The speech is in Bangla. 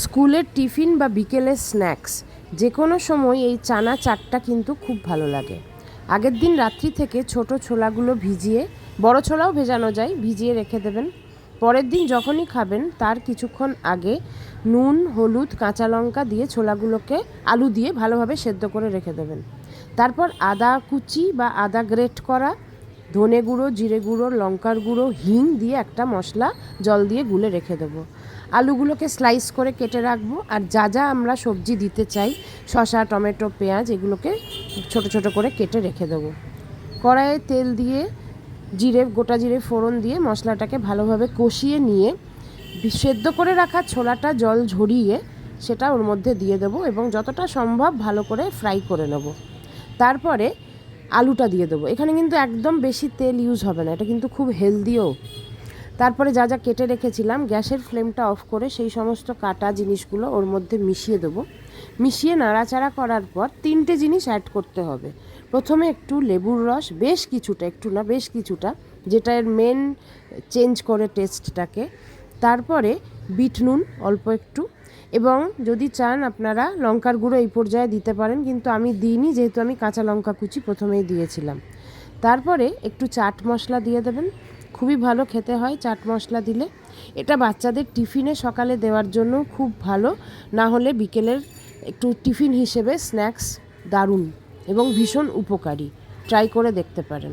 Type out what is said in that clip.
স্কুলের টিফিন বা বিকেলের স্ন্যাক্স যে কোনো সময় এই চানা চাটটা কিন্তু খুব ভালো লাগে। আগের দিন রাত্রি থেকে ছোট ছোলাগুলো ভিজিয়ে, বড় ছোলাও ভেজানো যায়, ভিজিয়ে রেখে দেবেন। পরের দিন যখনই খাবেন তার কিছুক্ষণ আগে নুন, হলুদ, কাঁচা লঙ্কা দিয়ে ছোলাগুলোকে আলু দিয়ে ভালোভাবে সেদ্ধ করে রেখে দেবেন। তারপর আদা কুচি বা আদা গ্রেট করা, ধনে গুঁড়ো, জিরে গুঁড়ো, লঙ্কার গুঁড়ো, হিং দিয়ে একটা মশলা জল দিয়ে গুলে রেখে দেবো। আলুগুলোকে স্লাইস করে কেটে রাখবো। আর যা যা আমরা সবজি দিতে চাই, শসা, টমেটো, পেঁয়াজ, এগুলোকে ছোট ছোট করে কেটে রেখে দেবো। কড়াইয়ে তেল দিয়ে গোটা জিরে ফোড়ন দিয়ে মশলাটাকে ভালোভাবে কষিয়ে নিয়ে সেদ্ধ করে রাখা ছোলাটা জল ঝরিয়ে সেটা ওর মধ্যে দিয়ে দেবো এবং যতটা সম্ভব ভালো করে ফ্রাই করে নেব। তারপরে আলুটা দিয়ে দেবো। এখানে কিন্তু একদম বেশি তেল ইউজ হবে না, এটা কিন্তু খুব হেলদিও। তারপরে যা যা কেটে রেখেছিলাম, গ্যাসের ফ্লেমটা অফ করে সেই সমস্ত কাটা জিনিসগুলো ওর মধ্যে মিশিয়ে দেবো। মিশিয়ে নাড়াচাড়া করার পর 3টে জিনিস অ্যাড করতে হবে। প্রথমে একটু লেবুর রস, বেশ কিছুটা, একটু না বেশ কিছুটা, যেটা এর মেন চেঞ্জ করে টেস্টটাকে। তারপরে বিট নুন অল্প একটু, এবং যদি চান আপনারা লঙ্কার গুঁড়ো এই পর্যায়ে দিতে পারেন, কিন্তু আমি দিইনি যেহেতু আমি কাঁচা লঙ্কা কুচি প্রথমেই দিয়েছিলাম। তারপরে একটু চাট মশলা দিয়ে দেবেন। খুবই ভালো খেতে হয় চাট মশলা দিলে। এটা বাচ্চাদের টিফিনে সকালে দেওয়ার জন্য খুব ভালো, না হলে বিকেলের একটু টিফিন হিসেবে স্ন্যাক্স দারুণ এবং ভীষণ উপকারী। ট্রাই করে দেখতে পারেন।